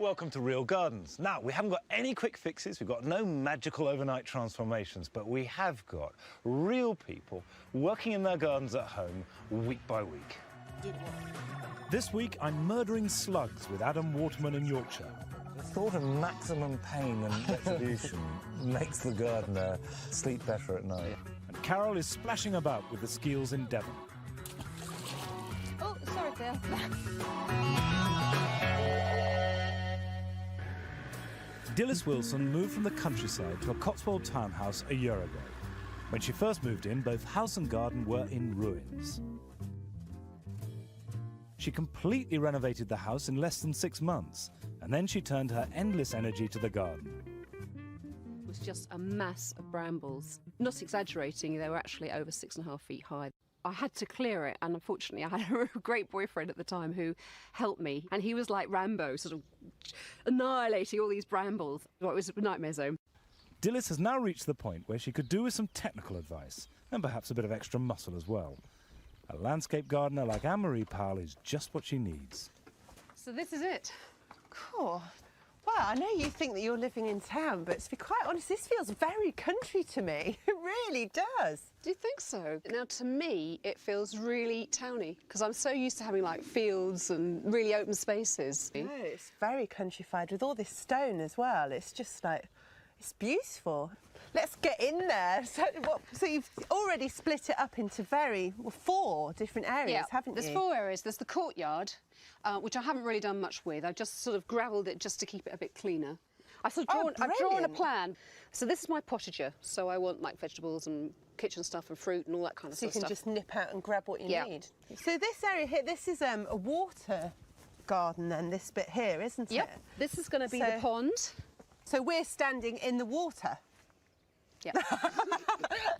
welcome to Real Gardens. Now, we haven't got any quick fixes, we've got no magical overnight transformations, but we have got real people working in their gardens at home week by week. This week, I'm murdering slugs with Adam Waterman in Yorkshire. The thought of maximum pain and retribution makes the gardener sleep better at night. And Carol is splashing about with the skeels in Devon. Oh, sorry, Phil. Dilys Wilson moved from the countryside to a Cotswold townhouse a year ago. When she first moved in, both house and garden were in ruins. She completely renovated the house in less than 6 months, and then she turned her endless energy to the garden. It was just a mass of brambles. Not exaggerating, they were actually over 6.5 feet high. I had to clear it, and unfortunately I had a great boyfriend at the time who helped me, and he was like Rambo, sort of annihilating all these brambles. Well, it was a nightmare zone. Dilys has now reached the point where she could do with some technical advice, and perhaps a bit of extra muscle as well. A landscape gardener like Anne-Marie Powell is just what she needs. So this is it. Cool. Well, I know you think that you're living in town, but to be quite honest, this feels very country to me. It really does. Do you think so? Now, to me, it feels really towny, because I'm so used to having, like, fields and really open spaces. No, it's very countrified with all this stone as well. It's just like, it's beautiful. Let's get in there. So you've already split it up into 4 different areas, haven't you? There's 4 areas. There's the courtyard, which I haven't really done much with. I've just sort of gravelled it just to keep it a bit cleaner. I've drawn a plan. So this is my potager. So I want like vegetables and kitchen stuff and fruit and all that kind of stuff. So you can just nip out and grab what you need. So this area here, this is a water garden then, this bit here, isn't it? Yep. This is going to be the pond. So we're standing in the water? Yeah.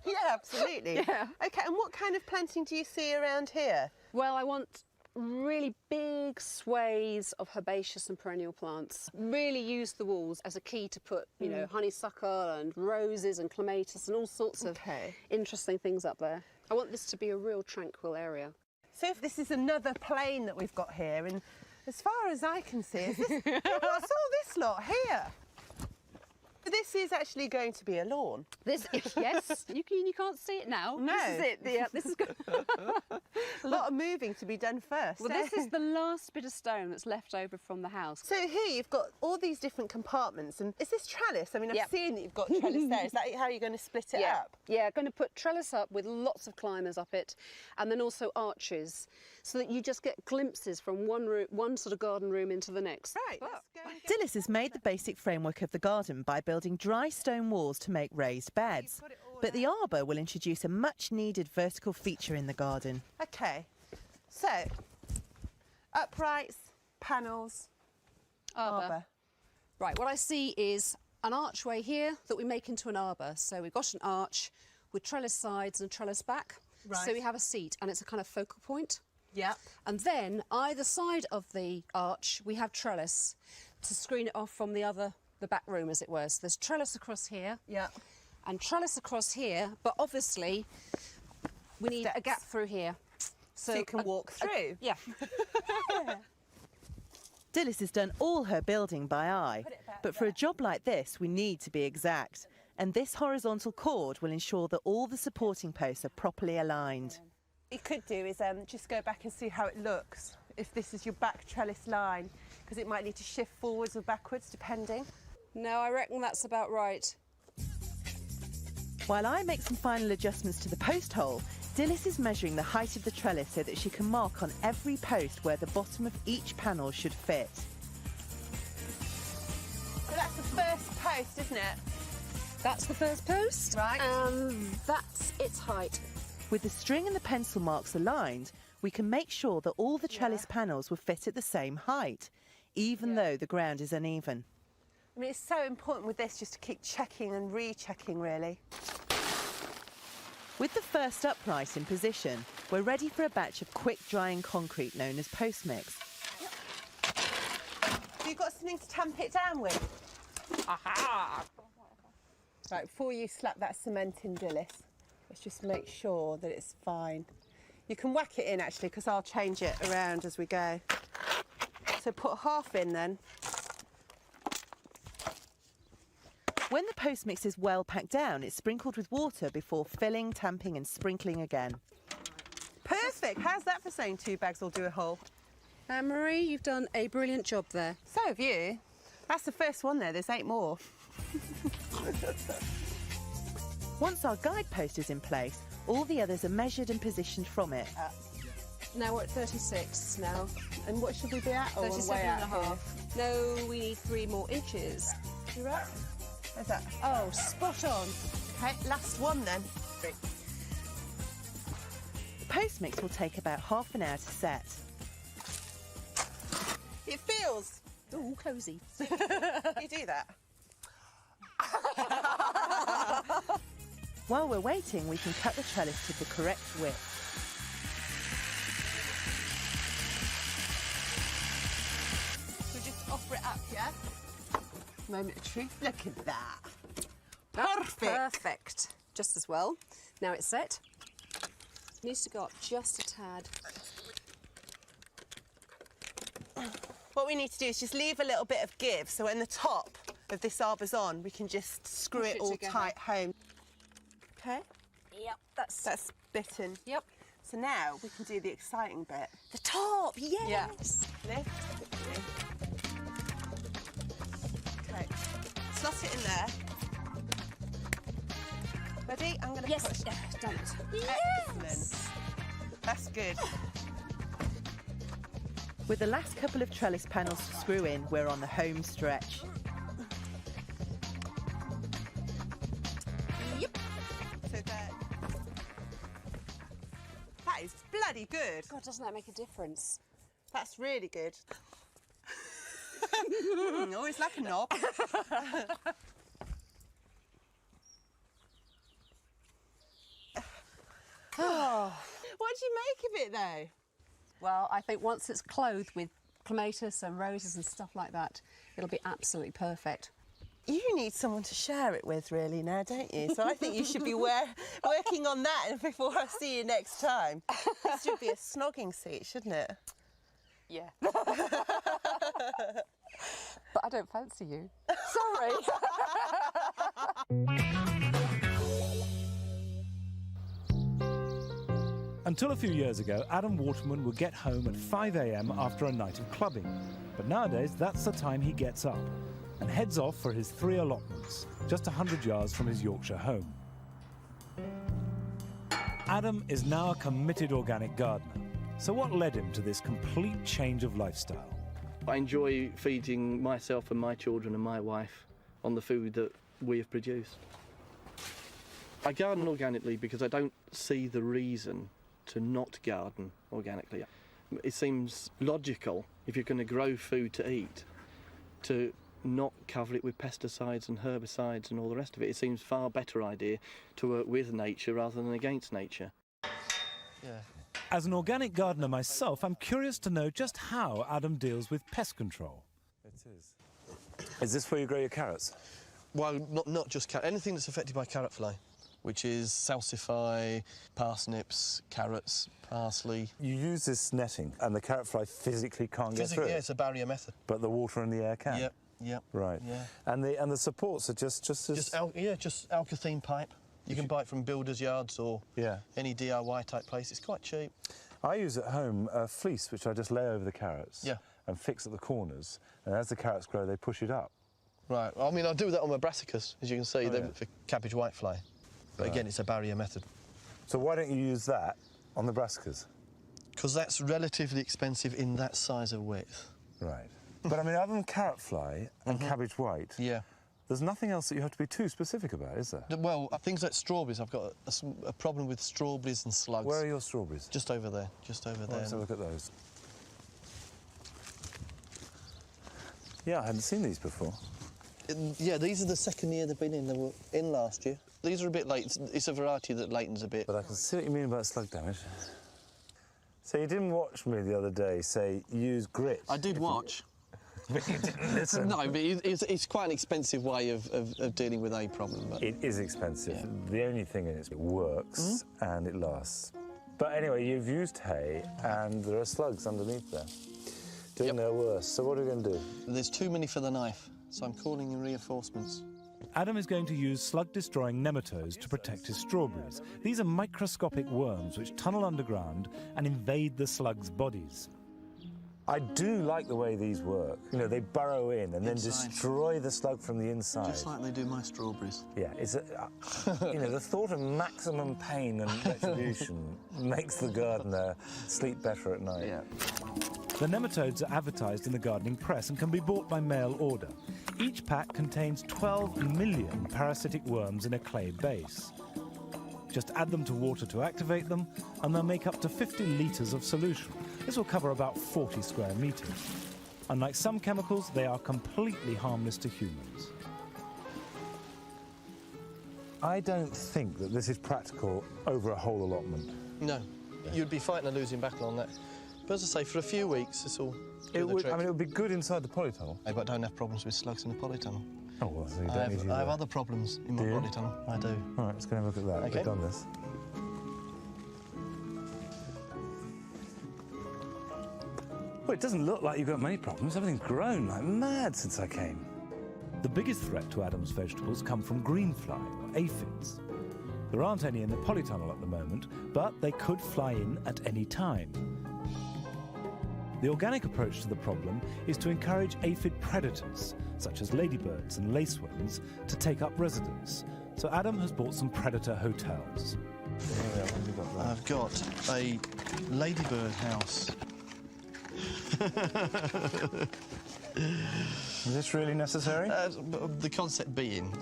Yeah, absolutely. Yeah. OK, and what kind of planting do you see around here? Well, I want really big swathes of herbaceous and perennial plants. Really use the walls as a key to put, you know, honeysuckle and roses and clematis and all sorts of interesting things up there. I want this to be a real tranquil area. So if this is another plane that we've got here, and as far as I can see, what's all this lot here? This is actually going to be a lawn. This, yes, you can't see it now. No. This is it. Yeah, this is good. A lot of moving to be done first. Well, this is the last bit of stone that's left over from the house. So here you've got all these different compartments, and is this trellis? I mean, I've seen that you've got trellis there. Is that how you're going to split it up? Yeah, going to put trellis up with lots of climbers up it, and then also arches, so that you just get glimpses from one sort of garden room into the next. Right. Dilys has made the basic framework of the garden by building dry stone walls to make raised beds. But the arbour will introduce a much-needed vertical feature in the garden. OK, so uprights, panels, arbour. Right, what I see is an archway here that we make into an arbour. So we've got an arch with trellis sides and trellis back. Right. So we have a seat, and it's a kind of focal point. Yeah. And then either side of the arch, we have trellis to screen it off from the back room, as it were. So there's trellis across here. Yeah. And trellis across here, but obviously we need a gap through here. So you can walk through? Yeah. Dilys has done all her building by eye, but for a job like this, we need to be exact. And this horizontal cord will ensure that all the supporting posts are properly aligned. What you could do is just go back and see how it looks, if this is your back trellis line, because it might need to shift forwards or backwards, depending. No, I reckon that's about right. While I make some final adjustments to the post hole, Dilys is measuring the height of the trellis so that she can mark on every post where the bottom of each panel should fit. So that's the first post, isn't it? That's the first post. Right. And that's its height. With the string and the pencil marks aligned, we can make sure that all the trellis panels will fit at the same height, even though the ground is uneven. I mean, it's so important with this just to keep checking and rechecking, really. With the first upright in position, we're ready for a batch of quick-drying concrete known as post mix. Have you got something to tamp it down with? Aha! Right, before you slap that cement in, Dilys, let's just make sure that it's fine. You can whack it in, actually, because I'll change it around as we go. So put half in then. When the post mix is well packed down, it's sprinkled with water before filling, tamping and sprinkling again. Perfect. How's that for saying 2 bags will do a hole? Anne-Marie, you've done a brilliant job there. So have you. That's the first one there. There's 8 more. Once our guidepost is in place, all the others are measured and positioned from it. Now we're at 36 now. And what should we be at? 37 and a half. No, we need 3 more inches. You right? How's that? Oh, spot on. Okay, last one then. The post mix will take about half an hour to set. It feels. Ooh, cosy. You do that. While we're waiting, we can cut the trellis to the correct width. So just offer it up, yeah? Moment of truth. Look at that. Perfect. Perfect. Just as well. Now it's set. Needs to go up just a tad. What we need to do is just leave a little bit of give, so when the top of this arbor's on, we can just screw Push it it all together. tight home. Okay, Yep, that's bitten. Yep. So now we can do the exciting bit. The top, yes. Yeah. Lift. Okay, slot it in there. Ready? I'm going to Yes, push. done it. Excellent. That's good. With the last couple of trellis panels to screw in, we're on the home stretch. Yep. So there. That is bloody good. God, doesn't that make a difference? That's really good. Always like a knob. What do you make of it though? Well, I think once it's clothed with clematis and roses and stuff like that, it'll be absolutely perfect. You need someone to share it with really now, don't you? So I think you should be working on that before I see you next time. This should be a snogging seat, shouldn't it? Yeah. But I don't fancy you. Sorry. Until a few years ago, Adam Waterman would get home at 5 a.m. after a night of clubbing. But nowadays, that's the time he gets up and heads off for his 3 allotments, just 100 yards from his Yorkshire home. Adam is now a committed organic gardener. So what led him to this complete change of lifestyle? I enjoy feeding myself and my children and my wife on the food that we have produced. I garden organically because I don't see the reason to not garden organically. It seems logical, if you're going to grow food to eat, to not cover it with pesticides and herbicides and all the rest of it. It seems far better idea to work with nature rather than against nature. Yeah. As an organic gardener myself, I'm curious to know just how Adam deals with pest control. It is. Is this where you grow your carrots? Well, not just carrot, anything that's affected by carrot fly, which is salsify, parsnips, carrots, parsley. You use this netting and the carrot fly physically can't get through Yeah, it, it's a barrier method. but the water and the air can? Yep. Right. Yeah. And the supports are just as... Just alkathene pipe. You can buy it from builders' yards or any DIY type place. It's quite cheap. I use at home a fleece which I just lay over the carrots and fix at the corners, and as the carrots grow they push it up. Right. I mean, I do that on my brassicas, as you can see, for cabbage whitefly. But again, it's a barrier method. So why don't you use that on the brassicas? Because that's relatively expensive in that size of width. Right. But I mean, other than carrot fly and cabbage white, there's nothing else that you have to be too specific about, is there? Well, things like strawberries, I've got a problem with strawberries and slugs. Where are your strawberries? Just over there, just over there. Let's have a look at those. Yeah, I hadn't seen these before. Yeah, these are the second year they've been in. They were in last year. These are a bit late. It's a variety that lightens a bit. But I can see what you mean about slug damage. So you didn't watch me the other day say use grit. I did watch. But you didn't listen. No, but it's quite an expensive way of dealing with a problem. But It is expensive. The only thing is it works and it lasts. But anyway, you've used hay and there are slugs underneath there. Doing their worst. So what are we going to do? There's too many for the knife, so I'm calling in reinforcements. Adam is going to use slug-destroying nematodes to protect his strawberries. These are microscopic worms which tunnel underground and invade the slugs' bodies. I do like the way these work. You know, they burrow in and then destroy the slug from the inside. Just like they do my strawberries. Yeah, it's you know, the thought of maximum pain and retribution makes the gardener sleep better at night. Yeah. The nematodes are advertised in the gardening press and can be bought by mail order. Each pack contains 12 million parasitic worms in a clay base. Just add them to water to activate them, and they'll make up to 50 litres of solution. This will cover about 40 square metres. Unlike some chemicals, they are completely harmless to humans. I don't think that this is practical over a whole allotment. No, you'd be fighting a losing battle on that. But as I say, for a few weeks, this will do It the would, trick. I mean, it would be good inside the polytunnel. But I don't have problems with slugs in the polytunnel. Oh, well, so you don't I need to have other problems in my Do you? polytunnel. I do. All right, let's go and have a look at that. Okay. We've done this. Well, it doesn't look like you've got many problems. Everything's grown like mad since I came. The biggest threat to Adam's vegetables come from greenfly, or aphids. There aren't any in the polytunnel at the moment, but they could fly in at any time. The organic approach to the problem is to encourage aphid predators, such as ladybirds and lacewings, to take up residence. So Adam has bought some predator hotels. I've got a ladybird house. Is this really necessary? The concept being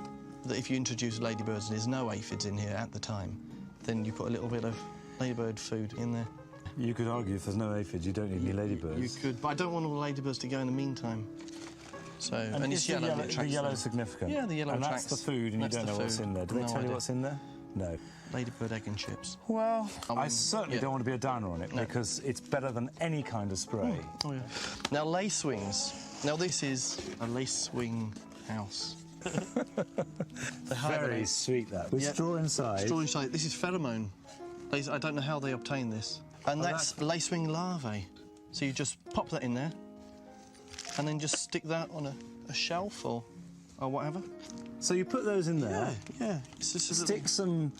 that if you introduce ladybirds and there's no aphids in here at the time, then you put a little bit of ladybird food in there. You could argue if there's no aphids, you don't need any ladybirds. You could, but I don't want all the ladybirds to go in the meantime. So, and it's yellow. The yellow's significant. Yeah, the yellow and attracts. that's the food, and you don't know what's in there. Do they tell you what's in there? No. Ladybird egg and chips. Well, I certainly don't want to be a downer on it because it's better than any kind of spray. Oh, yeah. Now, lacewings. Now, this is a lacewing house. Very sweet, that. With straw inside. Straw inside. This is pheromone. I don't know how they obtain this. And that's lacewing larvae. So you just pop that in there and then just stick that on a shelf or whatever. So you put those in there. Yeah. It's just stick some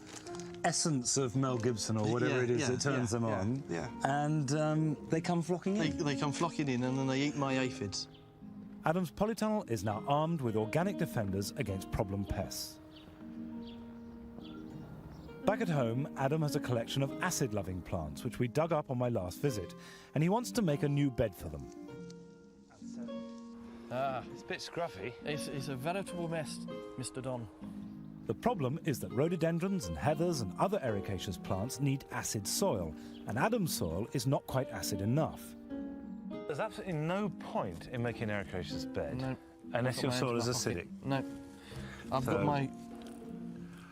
essence of Mel Gibson or whatever it is that turns them on. Yeah. And they come flocking in. They come flocking in and then they eat my aphids. Adam's polytunnel is now armed with organic defenders against problem pests. Back at home, Adam has a collection of acid-loving plants, which we dug up on my last visit, and he wants to make a new bed for them. It's a bit scruffy. It's a veritable mess, Mr. Don. The problem is that rhododendrons and heathers and other ericaceous plants need acid soil, and Adam's soil is not quite acid enough. There's absolutely no point in making an ericaceous bed No. unless your soil is acidic. No. I've got my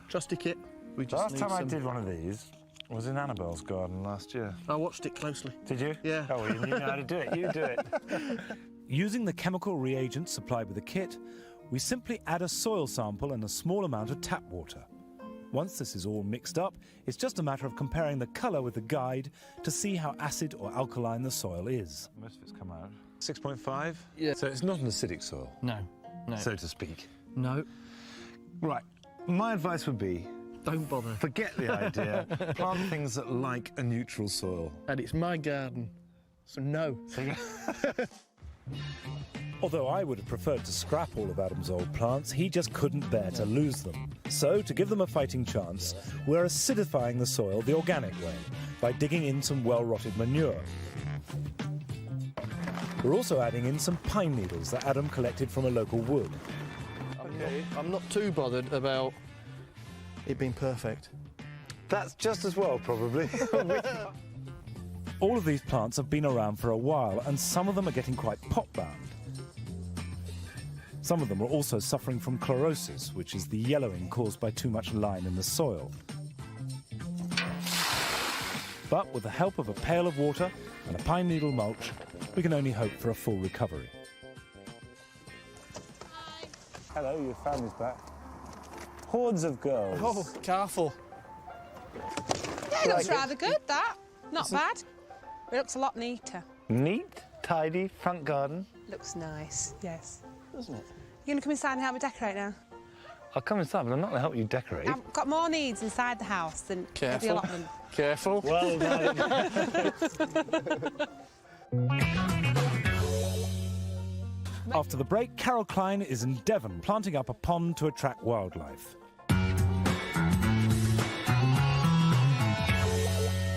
trusty kit. We just Last need time I some... did one of these was in Annabelle's garden last year. I watched it closely. Did you? Yeah. Oh, well, you know how to do it. You do it. Using the chemical reagents supplied with the kit, we simply add a soil sample and a small amount of tap water. Once this is all mixed up, it's just a matter of comparing the colour with the guide to see how acid or alkaline the soil is. Most of it's come out. 6.5? Yeah. So it's not an acidic soil, No. so to speak. No. Right. My advice would be Don't bother. forget the idea. Plant things that like a neutral soil. And it's my garden, so no. Although I would have preferred to scrap all of Adam's old plants, he just couldn't bear to lose them. So, to give them a fighting chance, we're acidifying the soil the organic way, by digging in some well-rotted manure. We're also adding in some pine needles that Adam collected from a local wood. I'm not too bothered about it being perfect. That's just as well, probably. All of these plants have been around for a while, and some of them are getting quite pot-bound. Some of them are also suffering from chlorosis, which is the yellowing caused by too much lime in the soil. But with the help of a pail of water and a pine needle mulch, we can only hope for a full recovery. Hello, your family's back. Hordes of girls. Oh, careful. Yeah, it looks rather good, that. Not bad. It looks a lot neater. Neat, tidy, front garden. Looks nice, yes. Doesn't it? You going to come inside and help me decorate now? I'll come inside, but I'm not going to help you decorate. I've got more needs inside the house than the allotment. Careful. Well done. After the break, Carol Klein is in Devon planting up a pond to attract wildlife.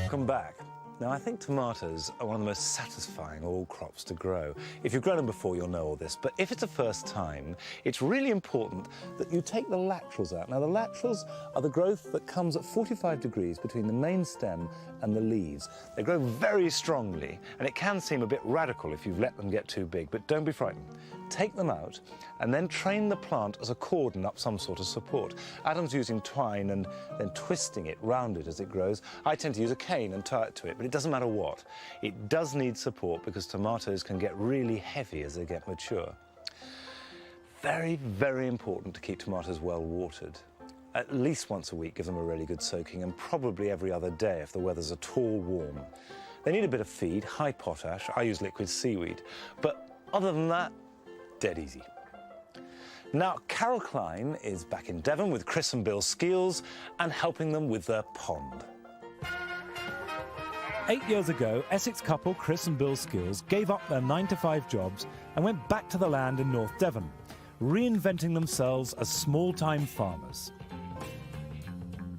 Welcome back. Now, I think tomatoes are one of the most satisfying of all crops to grow. If you've grown them before, you'll know all this, but if it's a first time, it's really important that you take the laterals out. Now, the laterals are the growth that comes at 45 degrees between the main stem and the leaves. They grow very strongly, and it can seem a bit radical if you've let them get too big, but don't be frightened. Take them out and then train the plant as a cordon up some sort of support. Adam's using twine and then twisting it round it as it grows. I tend to use a cane and tie it to it, but it doesn't matter what. It does need support because tomatoes can get really heavy as they get mature. Very, very important to keep tomatoes well watered. At least once a week, give them a really good soaking, and probably every other day if the weather's at all warm. They need a bit of feed, high potash. I use liquid seaweed. But other than that, dead easy. Now, Carol Klein is back in Devon with Chris and Bill Skeels and helping them with their pond. 8 years ago, Essex couple Chris and Bill Skeels gave up their 9-to-5 jobs and went back to the land in North Devon, reinventing themselves as small-time farmers.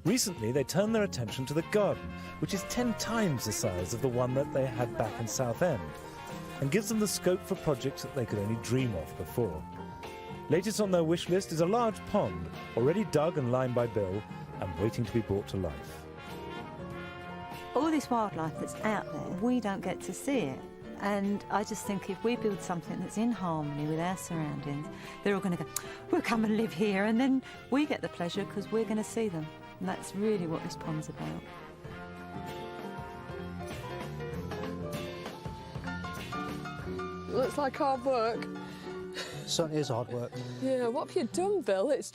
Recently, they turned their attention to the garden, which is 10 times the size of the one that they had back in Southend, and gives them the scope for projects that they could only dream of before. Latest on their wish list is a large pond, already dug and lined by Bill, and waiting to be brought to life. All this wildlife that's out there, we don't get to see it. And I just think if we build something that's in harmony with our surroundings, they're all going to go, we'll come and live here, and then we get the pleasure because we're going to see them. And that's really what this pond's about. Looks like hard work. Certainly is hard work. Yeah, what have you done, Bill? It's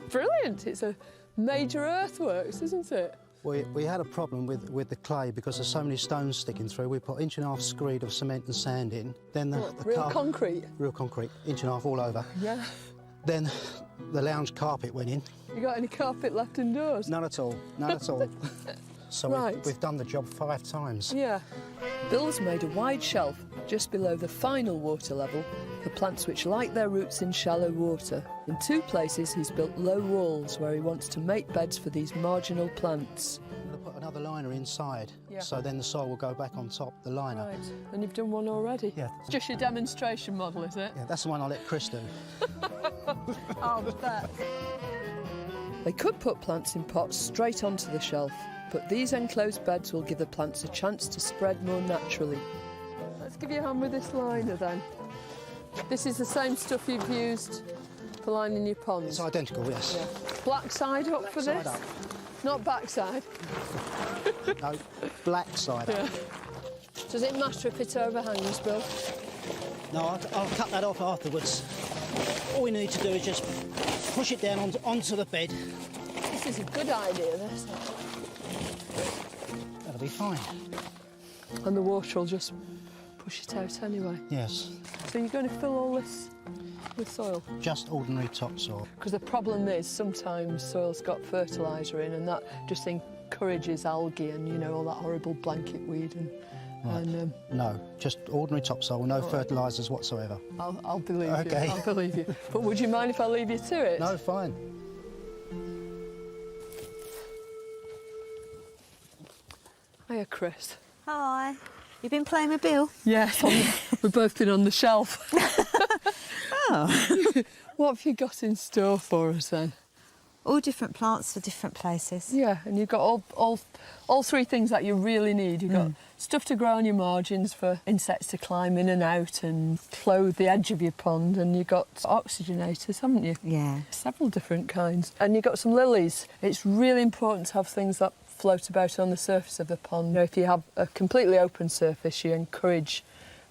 brilliant. It's a major earthworks, isn't it? We had a problem with the clay because there's so many stones sticking through. We put 1.5 inch screed of cement and sand in. Then Real concrete? Real concrete, 1.5 inch all over. Yeah. Then the lounge carpet went in. You got any carpet left indoors? None at all, none at all. So right. we've done the job 5 times. Yeah. Bill's made a wide shelf just below the final water level for plants which like their roots in shallow water. In 2 places he's built low walls where he wants to make beds for these marginal plants. We'll put another liner inside, Yeah. so then the soil will go back on top, the liner. Right, and you've done one already? Yeah. It's just your demonstration model, is it? Yeah, that's the one I let Chris do. I'll bet. They could put plants in pots straight onto the shelf, but these enclosed beds will give the plants a chance to spread more naturally. Let's give you a hand with this liner then. This is the same stuff you've used for lining your ponds? It's identical, yes. Yeah. Black side up for Side this? up. Not backside? No, black side up. Does it matter if it overhangs, Bill? No, I'll cut that off afterwards. All we need to do is just push it down onto the bed. This is a good idea, this. That'll be fine. And the water will just push it out anyway? Yes. So you're going to fill all this with soil? Just ordinary topsoil. Because the problem is sometimes soil's got fertiliser in and that just encourages algae and, you know, all that horrible blanket weed and... Right. And, no, just ordinary topsoil, no fertilisers whatsoever. I'll believe okay. you. I'll believe you. But would you mind if I leave you to it? No, fine. Hiya, Chris. Hi. You been playing with Bill? Yes, we've both been on the shelf. Oh. What have you got in store for us then? All different plants for different places. Yeah, and you've got all 3 things that you really need. You've got stuff to grow on your margins for insects to climb in and out and clothe the edge of your pond, and you've got oxygenators, haven't you? Yeah. Several different kinds. And you've got some lilies. It's really important to have things that float about on the surface of the pond. You know, if you have a completely open surface, you encourage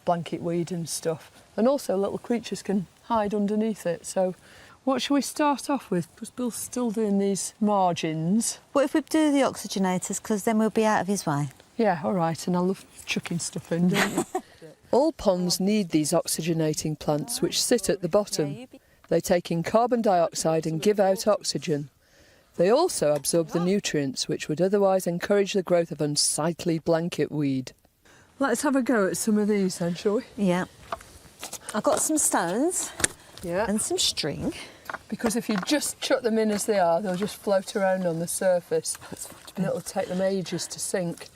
blanket weed and stuff. And also little creatures can hide underneath it, so... What shall we start off with? Because Bill's still doing these margins. What if we do the oxygenators, because then we'll be out of his way? Yeah, all right, and I love chucking stuff in, don't you? All ponds need these oxygenating plants, which sit at the bottom. They take in carbon dioxide and give out oxygen. They also absorb the nutrients which would otherwise encourage the growth of unsightly blanket weed. Let's have a go at some of these then, shall we? Yeah. I've got some stones Yeah. and some string. Because if you just chuck them in as they are, they'll just float around on the surface. And it'll take them ages to sink.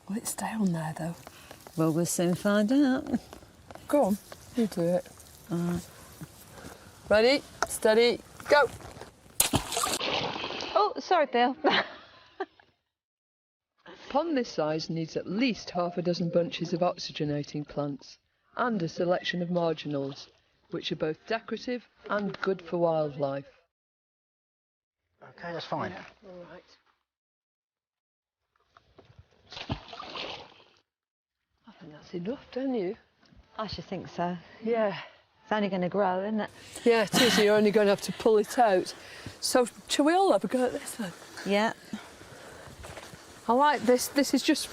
Will it stay on there, though? Well, we'll soon find out. Go on, you do it. Ready, steady, go! Oh, sorry, Bill. A pond this size needs at least half a dozen bunches of oxygenating plants and a selection of marginals, which are both decorative and good for wildlife. OK, that's fine. All right. I think that's enough, don't you? I should think so. Yeah. It's only going to grow, isn't it? Yeah, it is. You're only going to have to pull it out. So, shall we all have a go at this then? Yeah. I like this. This is just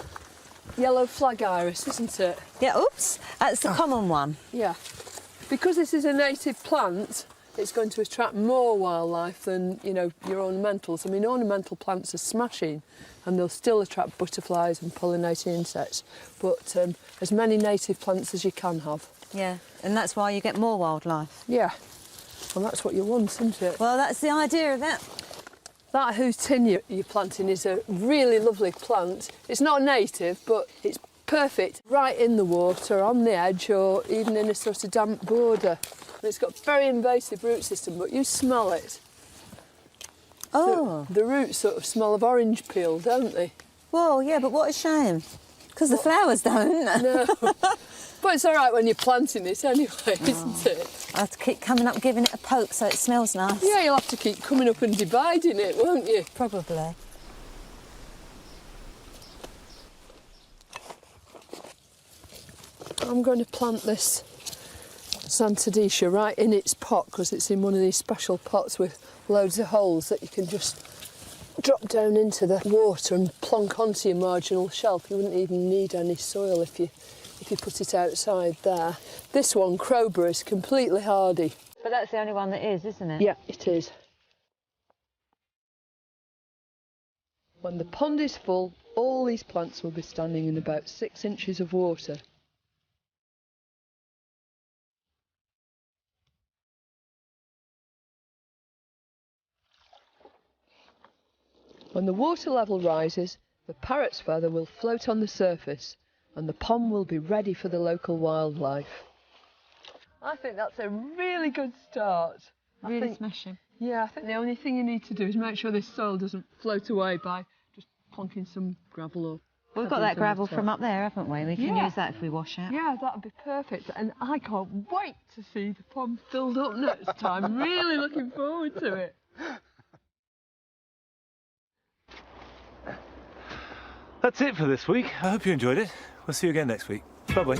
yellow flag iris, isn't it? Yeah, oops. That's the common one. Yeah. Because this is a native plant, it's going to attract more wildlife than, you know, your ornamentals. I mean, ornamental plants are smashing and they'll still attract butterflies and pollinating insects, but as many native plants as you can have. Yeah, and that's why you get more wildlife. Yeah, well, that's what you want, isn't it? Well, that's the idea of it. That houtinnia you're planting is a really lovely plant. It's not native, but it's perfect right in the water, on the edge, or even in a sort of damp border. And it's got a very invasive root system, but you smell it. Oh. The roots sort of smell of orange peel, don't they? Well, yeah, but what a shame. Because the flowers don't. No. But it's all right when you're planting it anyway, isn't it? I have to keep coming up giving it a poke so it smells nice. Yeah, you'll have to keep coming up and dividing it, won't you? Probably. I'm going to plant this Santadisha right in its pot because it's in one of these special pots with loads of holes that you can just drop down into the water and plonk onto your marginal shelf. You wouldn't even need any soil if you put it outside there. This one, Crowborough, is completely hardy. But that's the only one that is, isn't it? Yeah, it is. When the pond is full, all these plants will be standing in about 6 inches of water. When the water level rises, the parrot's feather will float on the surface and the pond will be ready for the local wildlife. I think that's a really good start. Really smashing. Yeah, I think the only thing you need to do is make sure this soil doesn't float away by just plonking some gravel or... We've got that gravel from up there, haven't we? We can use that if we wash out. Yeah, that'd be perfect. And I can't wait to see the pond filled up next time. Really looking forward to it. That's it for this week. I hope you enjoyed it. We'll see you again next week. Bye-bye.